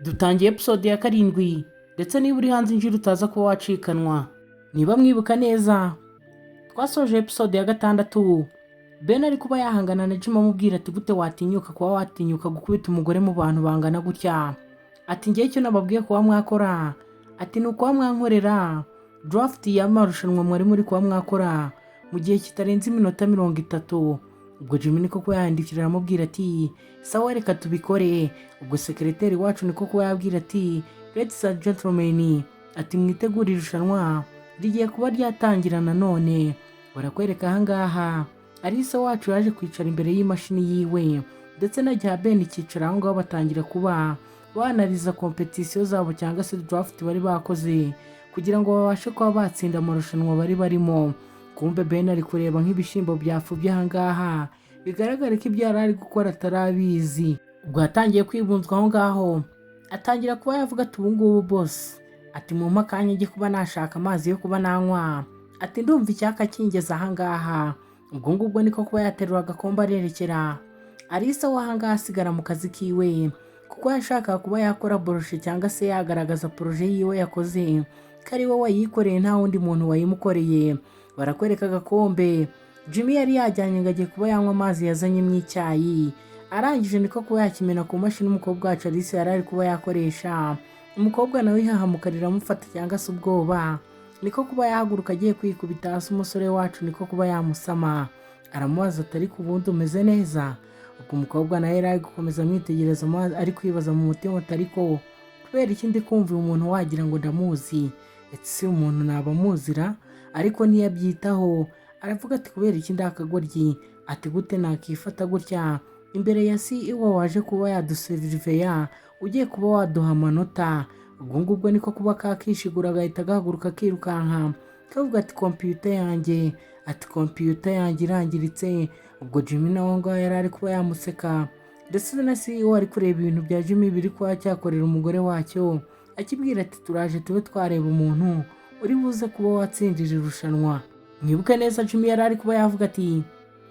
Dutangiye episode ya 7 ndetse niba uri hanze injira utaza kuba wacikanwa. Niba mwibuka neza twasoje episode ya 6 Ben ari kuba yahangana na Jim amubwira ati gute watinyuka kuba watinyuka gukubita umugore mu bantu bangana gutya. Ati ngiye cyo nababwiye kuba mwakora. Ati nuko mwankorera draft y'amarushanwa mwari muri kuba mwakora mu gihe kitarenze iminota 30. Ubwo Jim niko kuba yandikira amubwira ati sawa reka tubikore. Ubwo secretary wacu niko kuba yabwira ati ladies and gentlemen, ati mwitegura irushanwa rigiye kuba ryatangira nanone. Barakwereka ahangaha Alisa wacu yaje kwicara imbere y'imashini yiwe ndetse na gihe Ben kicara aho ngaho batangira kuba banariza competition zabo cyangwa se draft bari bakoze kugira ngo babashe kuba batsinda amarushanwa bari barimo. Kumbe Ben ari kureba nk'ibishimbo byafubye ahangaha bigaragara ko ibyo ari gukora atarabizi. Ubwo yatangiye kwibunzwa aho ngaho atangira kuba yavuga ati ubungubu boss, ati mu makanya ngiye kuba nashaka amazi yo kuba nanywa, ati ndumva icyaka kingeza ahangaha. Ubwo ngubwo niko kuba yaterura agakomba arerekera Alisa wahangaha asigara mu kazi kiwe kuko yashaka kuba yakora boroshe cyangwa se yagaragaza projet yiwe yakoze kari we wayikoreye nta wundi muntu wayimukoreye. Barakwereka agakombe Jimmy yari yajyanye ngo agiye kuba yanywa amazi yazanye mu icyayi. Arangije niko kuba yakimena ku mashini umukobwa wacu Alisa yari ari kuba yakoresha. Umukobwa nawe yihahamukarira amufata cyangwa se ubwoba niko kuba yahaguruka agiye kwikubita hasi. Umusore wacu niko kuba yamusama aramubaza atari ku bundi umeze neza. Ubwo umukobwa nawe yari ari gukomeza amwitegereza ari kwibaza mu mutima ariko kubera iki ndi kumva umuntu wagira ngo ndamuzi, ese umuntu nabamuzira ariko ntiyabyitaho. Aravuga ati kubera iki ndakagoryi, ati gute nakifata gutya imbere ya CEO waje kuba yaduserveya ugiye kuba waduha amanota. Ubwo ngubwo niko kuba kakishigura agahita gahaguruka kirukanka kavuga ati computer yanjye, ati computer yanjye irangiritse. Ubwo Jimmy nawe ngo yari ari kuba yamuseka ndetse na CEO ari kureba ibintu bya Jimmy biri kuba cyakorera umugore wacyo akibwira ati turaje tube twareba umuntu uri buze kuba watsindira irushanwa. Mwibuke neza Jimmy yari ari kuba yavuga ati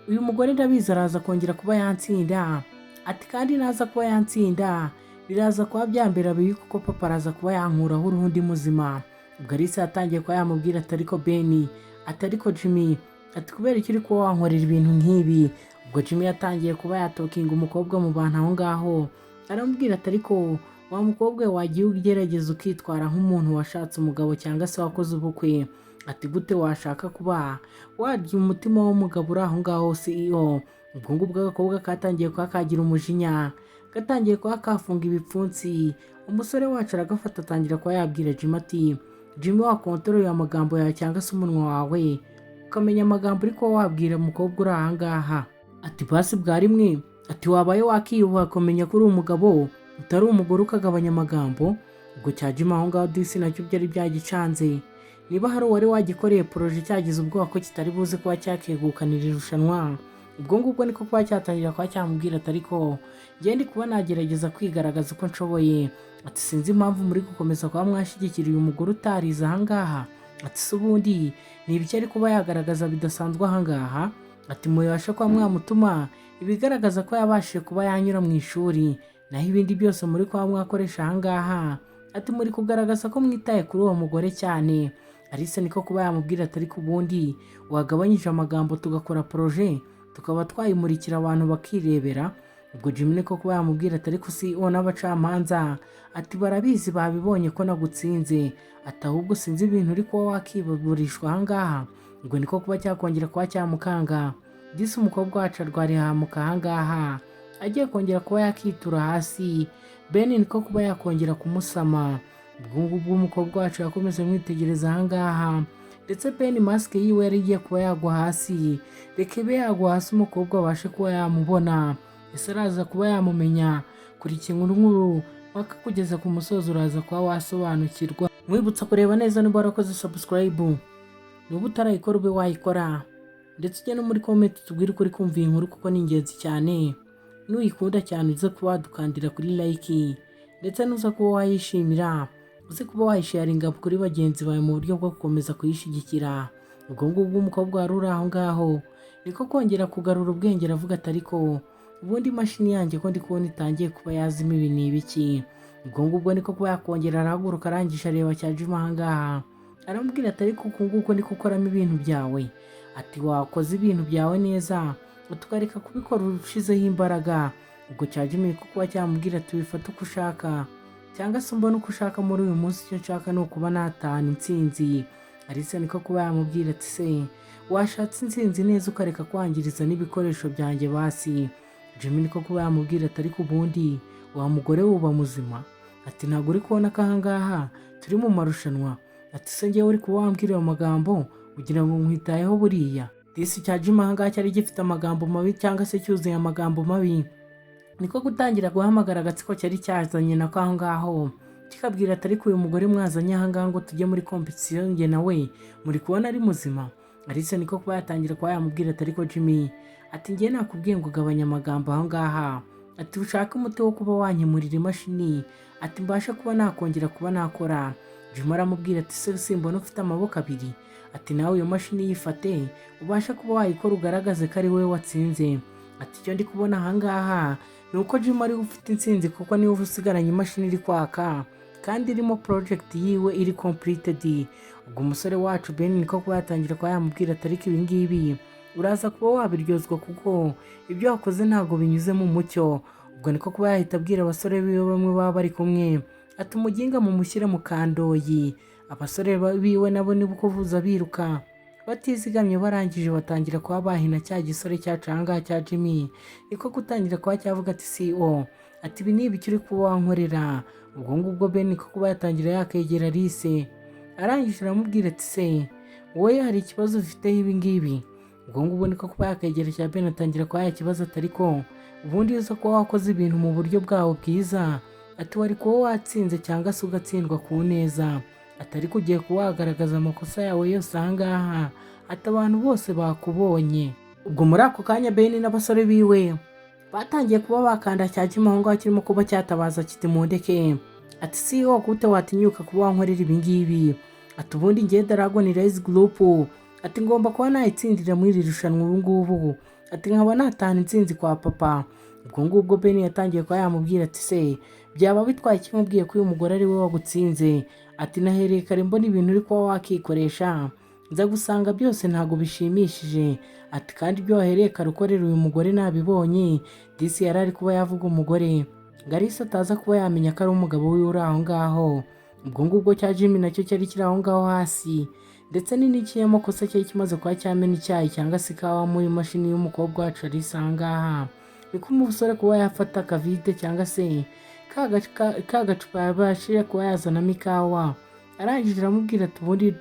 uyu mugore ndabizi araza kongera kuba yantsinda, ati kandi naza kuba yantsinda biraza kuba byambera bibi kuko papa araza kuba yankuraho urundi muzima. Ubwo Alisa yatangiye kuba yamubwira ati ariko Ben, ati ariko Jimmy, ati kubera iki uri kuba wankorera ibintu nk'ibi. Ubwo Jimmy yatangiye kuba yatokinga umukobwa mu bantu aho ngaho aramubwira ati ariko wa mukobwa wagiye ugerageza ukitwara nk'umuntu washatse umugabo cyangwa se wakoze ubukwe, ati gute washaka kuba warya umutima w'umugabo uri aho ngaho CEO. Ubwo ngubwo agakobwa katangiye kuba kagira umujinya gatangiye kuba kafunga ibipfunsi. Umusore wacu aragafata atangira kuba yabwira Jimmy ati Jimmy wa control amagambo yawe cyangwa se umunwa wawe ukamenya amagambo uri kuba wabwira umukobwa uri ahangaha. Ati basi bwa rimwe, ati wabaye wakiyubaha kumenya ko uri umugabo utari umugore ukagabanya amagambo. Ubwo cya Jimmy aho ngaho disi nacyo byari byagicanze. Niba hari uwari wagikoreye projet cyagize ubwoba ko kitari buze kuba cyakegukanira irushanwa, ubwo ngubwo niko kuba cyatangira kuba cyamubwira ati ariko njye ndi kuba nagerageza kwigaragaza uko nshoboye, ati sinzi impamvu muri gukomeza kuba mwashyigikira uyu mugore utarize ahangaha, ati se ubundi ni ibiki ari kuba yagaragaza bidasanzwe ahangaha, ati mubasha kuba mwamutuma ibigaragaza ko yabashije kuba yanyura mu ishuri, naho ibindi byose muri kuba mwakoresha ahangaha ati muri kugaragaza ko mwitaye kuri uwo mugore cyane. Alisa niko kuba yamubwira ati ariko ubundi wagabanyije amagambo tugakora projet tukaba twayimurikira abantu bakirebera. Ubwo Jimmy niko kuba yamubwira ati ariko CEO n'abacamanza ati barabizi babibonye ko nagutsinze, ati ahubwo sinzi ibintu uri kuba wakibaburishwa ahangaha. Ubwo niko kuba cyakongera kuba cyamukanga disi umukobwa wacu arwari hamuka ahangaha agiye kongera kuba yakitura hasi. Ben niko kuba yakongera kumusama. Ubwo ngubwo umukobwa wacu yakomeza mwitegereza ahangaha ndetse Ben mask yiwe yari igiye kuba yagwa hasi. Reka ibe yagwa hasi umukobwa abashe kuba yamubona, ese araza kuba yamumenya. Kuri Inkuru waka kugeza ku musozo uraza kuba wasobanukirwa. Mwibutsa kureba neza niba warakoze subscribe, niba utarayikora ube wayikora ndetse ujye no muri comment tubwire ukuri kumva iyi nkuru kuko ni ingenzi cyane. Nuyikunda cyane uze kuba wadukandira kuri like ndetse nuza kuba wayishimira uze kuba wayisharinga kuri bagenzi bawe mu buryo bwo gukomeza kuyishyigikira. Ubwo ngubwo umukobwa wari uri aho ngaho niko kongera kugarura ubwenge aravuga ati ariko ubundi imashini yanjye ko ndi kubona itangiye kuba yazima ibi ni ibiki. ubwo ngubwo niko kuba yakongera arahaguruka arangije areba cya Jimmy ahangaha aramubwira ati ariko uku nguku niko ukoramo ibintu byawe, ati wakoze ibintu byawe neza tukareka kubikora urushizeho imbaraga. Ubwo cya Jimmy niko kuba cyamubwira ati wifate uko ushaka cyangwa se mbona uko ushaka muri uyu munsi, icyo nshaka ni ukuba natahana intsinzi. Alice niko kuba yamubwira ati se washatse intsinzi neza ukareka kwangiriza n'ibikoresho byanjye basi. Jimmy niko kuba yamubwira ati ariko ubundi wa mugore wuba muzima, ati ntabwo uri kubona ko ahangaha turi mu marushanwa, ati se ngewe uri kuba wambwira ayo magambo kugira ngo nkwitayeho buriya. Disi cya Jimmy ahangaha cyari gifite amagambo mabi cyangwa se cyuzuye amagambo mabi, niko gutangira guhamagara agatsiko cyari cyazanye nako aho ngaho kikabwira ati ariko uyu mugore mwazanye ahangaha ngo tujye muri kompetisiyo njye nawe muri kubona ari muzima. Alice niko kuba yatangira kuba yamubwira ati ariko Jimmy, ati ngiye nakubwiye ngo ugabanya amagambo ahangaha, ati ushaka umuti wo kuba wanyemurira imashini, ati mbasha kuba nakongera kuba nakora. Jimmy aramubwira ati se simbona ufite amaboko abiri, ati nawe iyo mashini yifate ubasha kuba wayikora ugaragaze ko ari wowe watsinze. Ati icyo ndi kubona ahangaha ni uko Jimmy ari ufite intsinzi kuko niwe usigaranye imashini iri kwaka kandi irimo project yiwe iri completed. Ubwo umusore wacu Ben niko kuba yatangira kuba yamubwira ati ariko ibi ngibi uraza kuba wabiryozwa kuko ibyo wakoze ntabwo binyuze mu mucyo. Ubwo niko kuba yahita abwira abasore biwe bamwe baba bari kumwe ati umuginga mumushyire mu kandoyi. Abasore biwe nabo nibo kuvuza biruka batizigamye barangije batangira kuba bahina cya gisore cyacanga cya Jimmy, niko gutangira kuba cyavuga ati CEO, ati ibi ni ibiki uri kuba wankorera. Ubwo ngubwo Ben niko kuba yatangira yakegera Alice arangije aramubwira ati se wowe hari ikibazo ufite ibi ngibi. Ubwo ngubwo niko kuba yakegera cya Ben atangira kuba yakibazo ati ariko ubundi uza kuba wakoze ibintu mu buryo bwawe bwiza, ati wari kuba watsinze cyangwa se ugatsindwa ku neza, atari kugiye kuba wagaragaza amakosa yawe yose ahangaha, ati abantu bose bakubonye. Ubwo muri ako kanya Ben n'abasore biwe batangiye kuba bakanda cya Jimmy aho ngaho kirimo kuba cyatabaza kiti mu ndeke, ati CEO gute watinyuka kuba wankorera ibi ngibi, ati ubundi ngiye Dragon Race Group, ati ngomba kuba nayitsindira muri iri rushanwa ubu ngubu, ati nkaba natahana intsinzi kwa papa. Ubwo ngubwo Ben yatangiye kuba yamubwira ati se byaba bitwaye kimubwiye ko uyu mugore ari we wagutsinze, ati nahereye kare mbona ibintu uri kuba wakikoresha nza gusanga byose ntago bishimishije, ati kandi ibyo wahereye kare ukorera uyu mugore nabibonye. Disi yari ari kuba yavuga umugore ngo Alice ataza kuba yamenya ko ari umugabo wiwe uri aho ngaho. Ubwo ngubwo cya Jimmy nacyo cyari kiri aho ngaho hasi ndetse n'ikiyamakosa cyari kimaze kuba cyamena icyayi cyangwa se ikawa muri mashini y'umukobwa wacu Alice ahangaha, niko umusore kuba yafata akavide cyangwa se ka gacupa yabashije kuba yazanamo ikawa arangije aramubwira ati ubundi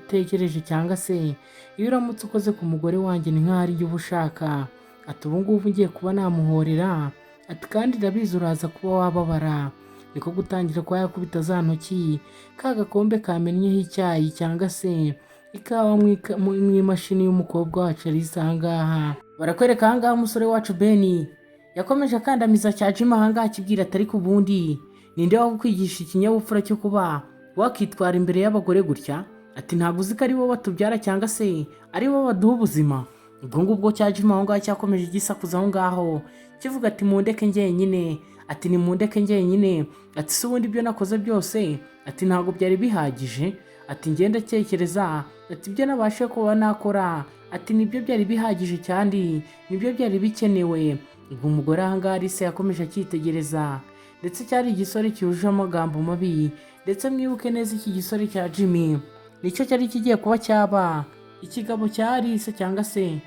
tekereje cyangwa se iyo uramutse ukoze ku mugore wanjye ni nk'aho ari uba ushaka, ati ubu ngubu ngiye kuba namuhorera, ati kandi ndabizi uraza kuba wababara. Niko gutangira kuba yakubita za ntoki ka gakombe kamennyeho icyayi cyangwa se ikawa mu imashini y'umukobwa wacu Alice ahangaha. Barakwereka ahangaha umusore wacu Ben yakomeje akandamiza cya Jimmy ahangaha akibwira ati ariko ubundi ninde wagukwigisha ikinyabupfura cyo kuba wakitwara imbere y'abagore gutya, ati ntabwo uzi ko ari bo batubyara cyangwa se ari bo baduha ubuzima. Ubwo ngubwo cya Jimmy aho ngaho cyakomeje gisakuza aho ngaho kivuga ati mundeke njyenyine, ati ni mundeke njyenyine, ati se ubundi ibyo nakoze byose ati ntabwo byari bihagije, ati ngenda cyekereza, ati ibyo nabashe kuba nakora ati nibyo byari bihagije cyane nibyo byari bikenewe. Ubwo umugore ahangaha Alice yakomeje akitegereza ndetse cyari igisore cyuje amagambo mabi, ndetse mwibuke neza iki gisore cya Jimmy nicyo cyari kigiye kuba cyaba ikigabo cya Alice cyangwa se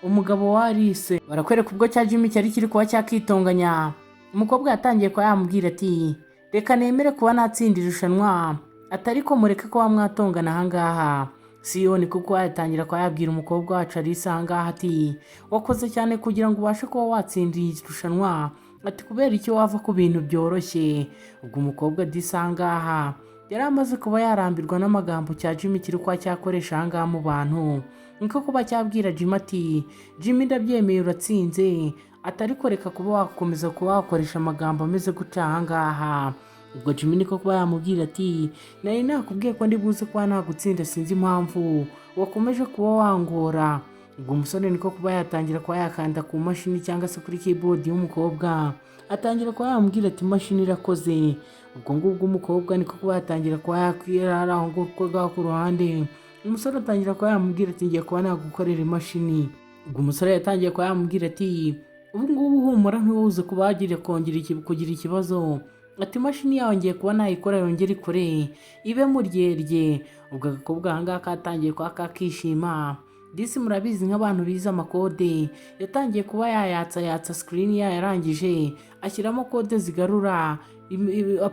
umugabo wa Alice. Barakwereka ubwo cya Jimmy cyari kiri kuba cyakitonganya, umukobwa yatangiye kuba yamubwira ati reka nemere kuba natsindira irushanwa, atari ko mureke ko mwatongana ahangaha. CEO niko kuba yatangira kuba yabwira umukobwa wacu Alice ahangaha ati wakoze cyane kugira ngo ubashe kuba watsindira irushanwa, ati kubera icyo wava ku bintu byoroshye. Ubwo umukobwa Disi ahangaha yari amaze kuba yarambirwa n'amagambo cya Jimmy kiri kuba cyakoresha ahangaha mu bantu, niko kuba cyabwira Jimmy ati Jimmy ndabyemeye uratsinze, atari koreka kuba wakomeza kuba wakoresha amagambo ameze gutya ahangaha. Ubwo Jimmy niko kuba yamubwira ati nari nakubwiye ko ndi buze kuba nagutsinda, sinzi impamvu wakomeje kuba wangora. ubwo umusore niko kuba yatangira kuba yakanda ku mashini cyangwa se kuri keyboard y'umukobwa, atangira kuba yamubwira ati imashini irakoze. ubwo ngubwo umukobwa niko kuba yatangira kuba yakwirara aho ngaho ku ruhande, umusore atangira kuba yamubwira ati ngiye kuba nagukorera imashini. ubwo umusore yatangiye kuba yamubwira ati ubu ngubu humura ntiwuze kuba wagira kugira ikibazo, ati imashini yawe ngiye kuba nayikora yongere ikore ibe muryerye. ubwo agakobwa ahangaha katangiye kuba kakishima. disi murabizi nk'abantu bize amakode, yatangiye kuba yayatsa screen yarangije ashyiramo kode zigarura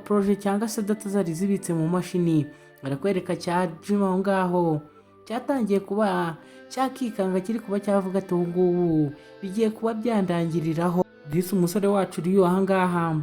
projet cyangwa se data zari zibitse mu mashini. barakwereka cya jima aho ngaho cyatangiye kuba cyakikanga kiri kuba cyavuga ati ubu ngubu bigiye kuba byandangiriraho. disi umusore wacu uri ahangaha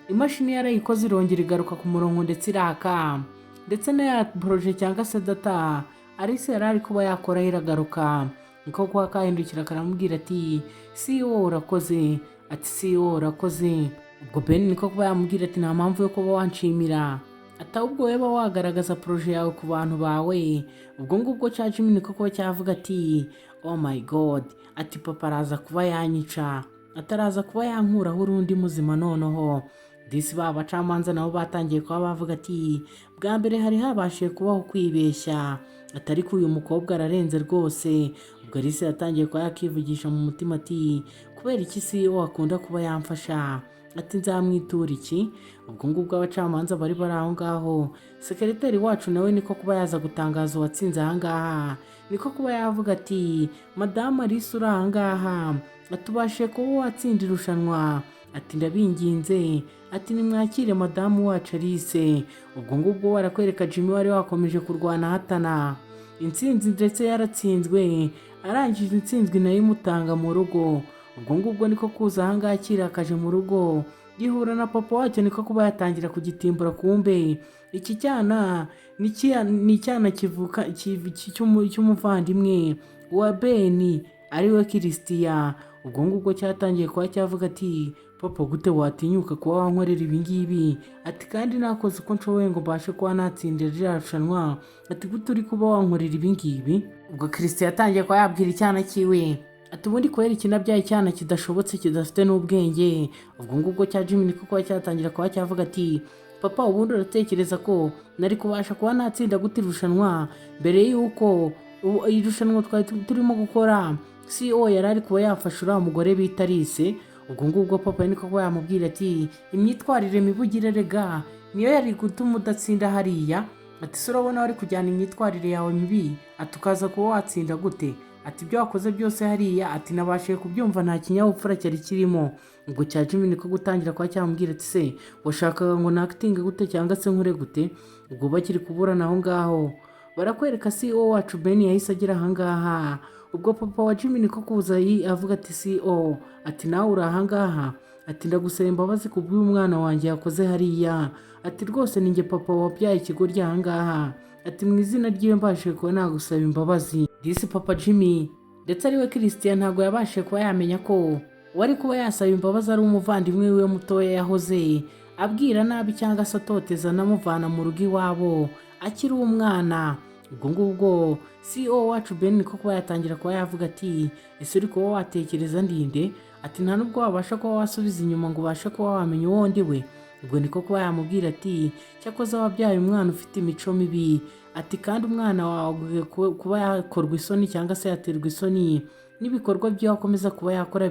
imashini yarayikoze irongera igaruka ku murongo ndetse iraka, ndetse na ya projet cyangwa se data Alice yari kuba yakora iragaruka. niko kuba kahindukira karamubwira ati CEO urakoze, ati CEO urakoze. ubwo Ben niko kuba yamubwira ati nta mpamvu yo kuba wanshimira, ati ahubwo weba wagaragaza projet yawe ku bantu bawe. ubwo ngubwo cya Jimmy niko kuba cyavuga ati oh my god, ati papa araza kuba yanyica, ataraza kuba yankuraho urundi muzima noneho. disi babacamanza nabo batangiye kuba bavuga ati bwa mbere hari habashije kubaho kwibeshya, atari ko uyu mukobwa ararenze rwose. ubwo Alice yatangiye kuba yakivugisha mu mutima ati kubera iki CEO akunda kuba yamfasha, ati nzamwitura iki. ubwo ngubwo abacamanza bari aho ngaho, sekretari wacu nawe niko kuba yaza gutangaza uwatsinze ahangaha. niko kuba yavuga ati madamu Alice uri ahangaha, atubashe kuba watsinda irushanwa, ati ndabinginze, ati nimwakire madamu wacu Alice. ubwo ngubwo barakwereka Jimmy wari wakomeje kurwana hatana intsinzi ndetse yaratsinzwe, arangije intsinzwi nayo imutanga mu rugo. ubwo ngubwo niko kuza ahangaha kirakaje mu rugo gihura na papa wacyo, niko kuba yatangira kugitimbura. kumbe iki cyana ni icyana kivuka cy'umuvandimwe wa Ben ariwe Christian. ubwo ngubwo cyatangiye kuba cyavuga ati papa gute watinyuka kuba wankorera ibingibi, ati kandi nakoze uko nshoboye ngo mbashe kuba natsindira ririya rushanwa, ati gute uri kuba wankorera ibingibi. ubwo Christian yatangiye kuba yabwira icyana cyiwe ati ubundi kubera ikinabyaye icyana kidashobotse kidafite n'ubwenge. ubwo ngubwo cya Jimmy niko kuba cyatangira kuba cyavuga ati papa ubundi uratekereza ko nari kubasha kuba natsinda gute irushanwa mbere y'uko irushanwa twari turimo gukora CEO yari ari kuba yafashe uriya mugore bita Alice. ubwo ngubwo papa niko kuba yamubwira ati imyitwarire mibugire rega niyo yari gutuma udatsinda hariya, ati se urabona wari kujyana imyitwarire yawe mibi, ati ukaza kuba watsinda gute, ati ibyo wakoze byose hariya, ati nabashije kubyumva nta kinyabupfura cyari kirimo. ubwo cya Jimmy niko gutangira kuba cyamubwira ati se washakaga ngo nakitinge gute cyangwa se nkure gute. ubwo bakiri kuburana aho ngaho barakwereka CEO wacu Ben yahise agera ahangaha. ubwo papa wa Jimmy niko kuza avuga ati CEO, ati nawe uri ahangaha, ati ndagusaba imbabazi ku bw'umwana wanjye yakoze hariya, ati rwose ninjye papa wabyaye ikigoryi ahangaha, ati mu izina ry'iwe mbashije kuba nagusaba imbabazi. disi papa Jimmy ndetse ariwe Christian ntabwo yabashije kuba yamenya ko wari kuba yasaba imbabazi ari umuvandimwe we mutoya yahoze abwira nabi cyangwa se atoteza anamuvana mu rugo iwabo akiri umwana. ubwo ngubwo CEO wacu Ben niko kuba yatangira kuba yavuga ati ese uri kuba watekereza ndinde, ati nta nubwo wabasha kuba wasubiza inyuma ngo ubashe kuba wamenya uwo ndi we. ubwo niko kuba yamubwira ati cyakoze wabyaye umwana ufite imico mibi, ati kandi umwana wawe kuba yakorwa isoni cyangwa se yaterwa isoni n'ibikorwa byo akomeza kuba yakora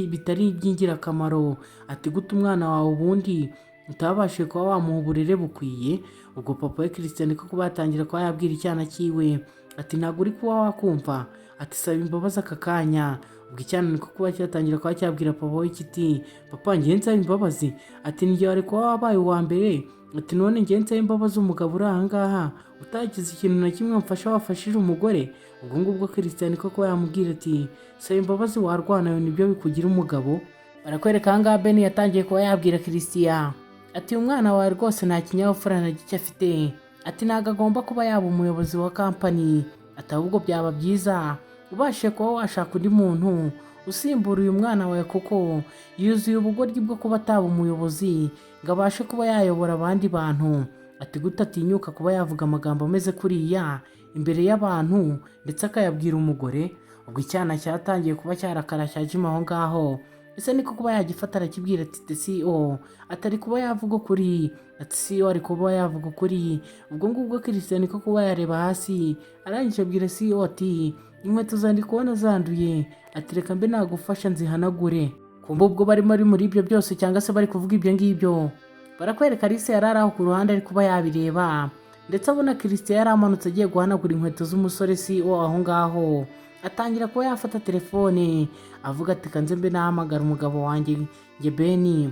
bitari iby'ingirakamaro, ati gute umwana wawe ubundi utabashije kuba wamuha uburere bukwiye. ubwo papa we Christian niko kuba yatangira kuba yabwira icyana cyiwe ati ntabwo uri kuba wakumva, ati saba imbabazi aka kanya. ubwo icyana niko kuba cyatangira kuba cyabwira papa we kiti papa ngiye nsaba imbabazi, ati njye wari kuba wabaye uwa mbere, ati none ngiye nsaba imbabazi umugabo uri ahangaha utagize ikintu na kimwe mfasha wafashije umugore. ubwo ngubwo Christian niko kuba yamubwira ati saba imbabazi warwanayo nibyo bikugira umugabo. barakwereka ahangaha Ben yatangiye kuba yabwira Christian ati umwana wawe rwose nta kinyabupfura na gike afite, ati ntabwo agomba kuba yaba umuyobozi wa kampani, ati ahubwo byaba byiza ubashije kuba washaka undi muntu usimbura uyu mwana wawe kuko yuzuye ubugoryi bwo kuba ataba umuyobozi ngo abashe kuba yayobora abandi bantu, ati gute atinyuka kuba yavuga amagambo ameze kuriya imbere y'abantu ndetse akayabwira umugore. ubwo icyana cyatangiye kuba cyarakara cyajima aho ngaho. Ese niko kuba yagifata arakibwira ati CEO atari kuba yavuga ukuri, ati CEO ari kuba yavuga ukuri. Ubwo ngubwo Christian niko kuba yareba hasi arangije abwira CEO ati inkweto zandi kubona zanduye, ati reka mbe nagufasha nzihanagure. Kumbe ubwo barimo ari muri ibyo byose cyangwa se bari kuvuga ibyo ngibyo, barakwereka Alice yari ari aho ku ruhande ari kuba yabireba, ndetse abona Christian yari amanutse agiye guhanagura inkweto z'umusore CEO aho ngaho. Atangira kuba yafata telefone avuga ati kanze mbe nahamagara umugabo wanjye nge Ben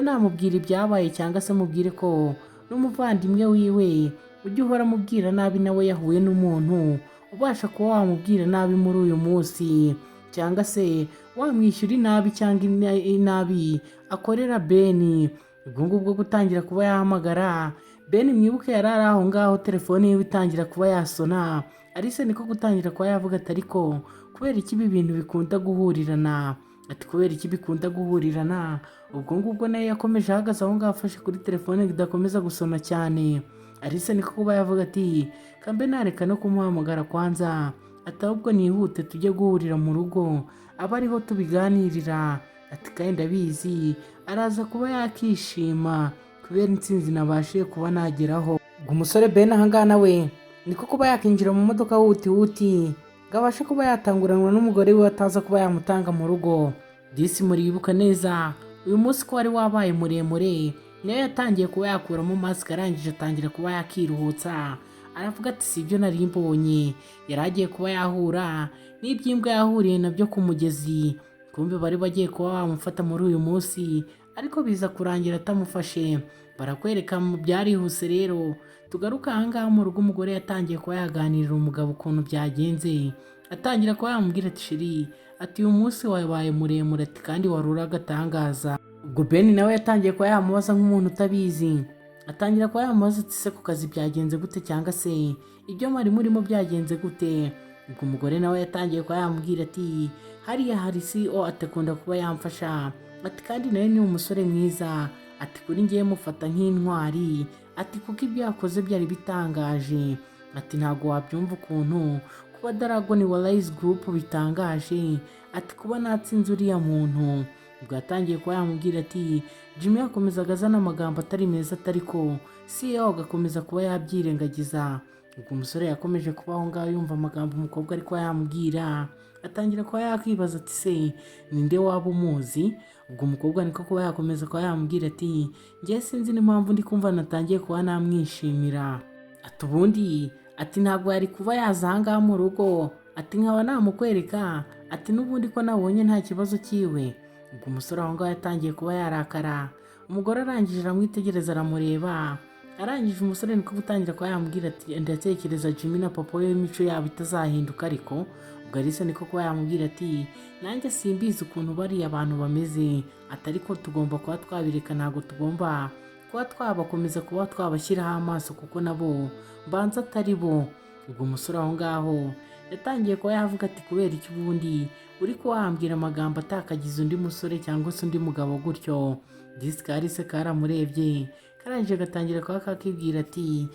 namubwira ibyabaye cyangwa se mubwire ko n'umuvandimwe wiwe ujye uhora amubwira nabi nawe yahuye n'umuntu ubasha kuba wamubwira nabi muri uyu munsi, cyangwa se wamwishyura inabi cyangwa inabi akorera Ben. Ubwo ngubwo gutangira kuba yahamagara Ben, mwibuke yari ari aho ngaho telefone yiwe itangira kuba yasona. Alice niko gutangira kuba yavuga ati ariko kubera iki ibi bintu bikunda guhurirana, ati kubera iki bikunda guhurirana. Ubwo ngubwo nawe yakomeje ahagaze aho ngaho afashe kuri telefone idakomeza gusona cyane. Alice niko kuba yavuga ati kambe nareka no kumuhamagara kwanza, ati ahubwo nihute tujye guhurira mu rugo aba ariho tubiganirira, ati kandi ndabizi araza kuba yakishima kubera intsinzi nabashije kuba nageraho. Ubwo umusore Ben ahangaha nawe niko kuba yakinjira mu modoka huti ngo abashe kuba yatanguranwa n'umugore we ataza kuba yamutanga mu rugo. Disi muribuka neza uyu munsi ko wari wabaye muremure, niyo yatangiye kuba yakuramo mask arangije atangira kuba yakiruhutsa. Aravuga ati si ibyo nari mbonye, yari agiye kuba yahura n'iby'imbwa yahuriye nabyo ku mugezi. Kumbe bari bagiye kuba bamufata muri uyu munsi ariko biza kurangira atamufashe. Barakwereka mu byarihuse rero. Tugaruka ahangaha mu rugo, umugore yatangiye kuba yaganirira umugabo ukuntu byagenze. Atangira kuba yamubwira ati sheri, ati uyu munsi wabaye muremure, ati kandi wari uragatangaza. Ubwo Ben nawe yatangiye kuba yamubaza nk'umuntu utabizi. Atangira kuba yamubaza ati se ku kazi byagenze gute, cyangwa se ibyo mwari murimo byagenze gute. Ubwo umugore nawe yatangiye kuba yamubwira ati hariya hari CEO atakunda kuba yamfasha, ati kandi nawe ni umusore mwiza, ati kuri ngiye mufata nk'intwari, ati kuko ibyo yakoze byari bitangaje, ati ntago wabyumva ukuntu kuba Dragon wa Rise Group bitangaje, ati kuba natsinze uriya muntu. Ubwo yatangiye kuba yamubwira ati Jimmy yakomezaga azana amagambo atari meza, atariko CEO agakomeza kuba yabyirengagiza. Ubwo umusore yakomeje kuba aho ngaho yumva amagambo umukobwa ariko yamubwira, atangira kuba yakwibaza ati se ninde waba umuzi. Ubwo umukobwa niko kuba yakomeza kuba yamubwira ati njye sinzi n'impamvu ndi kumva natangiye kuba namwishimira, ati ubundi ati ntabwo yari kuba yaza ahangaha mu rugo, ati nkaba namukwereka, ati n'ubundi ko nabonye nta kibazo cyiwe. Ubwo umusore aho ngaho yatangiye kuba yarakara. Umugore arangije aramwitegereza aramureba, arangije umusore niko gutangira kuba yamubwira ati ndatekereza Jimmy na papa we imico yabo itazahinduka. Ariko ubwo Alice niko kuba yamubwira ati nanjye simbizi ukuntu bariya abantu bameze, atari ko tugomba kuba twabireka, ntabwo tugomba kuba twabakomeza kuba twabashyiraho amaso kuko nabo mbanza atari bo. Ubwo umusore aho ngaho yatangiye kuba yavuga ati kubera iki ubundi uri kuwambwira amagambo atakagize undi musore cyangwa se undi mugabo gutyo. Disika Alice karamurebye karangije gatangira kuba kakibwira ati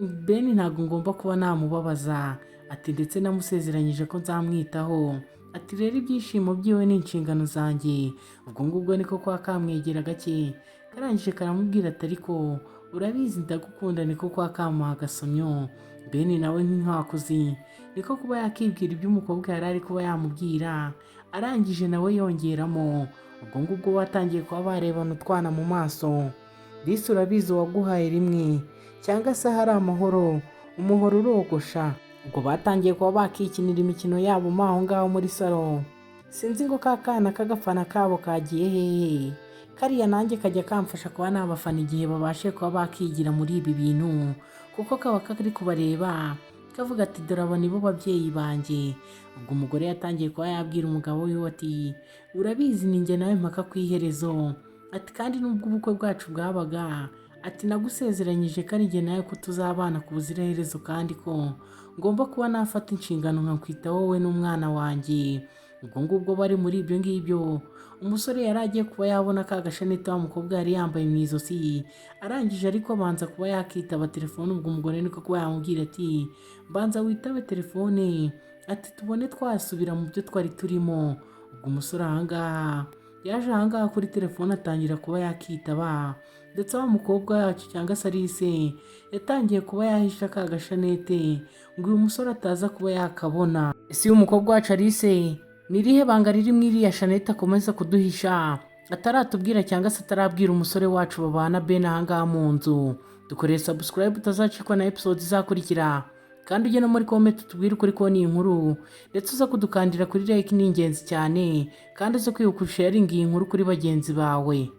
Ben ntabwo ngomba kuba namubabaza, ati ndetse namusezeranyije ko nzamwitaho, ati rero ibyishimo byiwe ni inshingano zanjye. Ubwo ngubwo niko kwa kamwegera gake karangije karamubwira ati ariko urabizi ndagukunda, niko kwa kamuha agasomyo. Ben nawe nk'inkwakuzi niko kuba yakibwira ibyo umukobwa yari ari kuba yamubwira, arangije nawe yongeramo. Ubwo ngubwo batangiye kuba barebana utwana mu maso. Disi urabizi waguhaye rimwe cyangwa se hari amahoro umuhoro urogosha. Ubwo batangiye kuba bakikinira imikino yabo aho ngaho muri salo. Sinzi ngo ka kana k'agafana kabo kagiye hehe, kariya nanjye kajya kamfasha kuba nabafana igihe babashe kuba bakigira muri ibi bintu, kuko kaba kari kubareba kavuga ati dore aba nibo babyeyi banjye. Ubwo umugore yatangiye kuba yabwira umugabo we ati urabizi ni njye nawe mpaka ku iherezo, ati kandi nubwo ubukwe bwacu bwabaga, ati nagusezeranyije ko ari njye nawe ko tuzabana ku buziraherezo, kandi ko ngomba kuba nafata inshingano nkakwita wowe n'umwana wanjye. Ubwo ngubwo bari muri ibyo ngibyo, umusore yari agiye kuba yabona ka gashanete wa mukobwa yari yambaye mu izosi, arangije ariko abanza kuba yakitaba telefone. Ubwo umugore niko kuba yamubwira ati banza witabe telefone, ati tubone twasubira mu byo twari turimo. Ubwo umusore ahangaha yaje ahangaha kuri telefone atangira kuba yakitaba, ndetse wa mukobwa wacu cyangwa se Alice yatangiye kuba yahisha ka gashanete ngo uyu musore ataza kuba yakabona. Ese uyu mukobwa wacu Alice ni irihe banga riri muri iriya shanete akomeza kuduhisha ataratubwira cyangwa se atarabwira umusore wacu babana Ben ahangaha mu nzu? Dukoreye subscribe utazacikwa na episode izakurikira, kandi ujye no muri comment tubwire ukuri ko ni inkuru, ndetse uza kudukandira kuri like ni ingenzi cyane, kandi uze kwibuka sharing iyi nkuru kuri bagenzi bawe.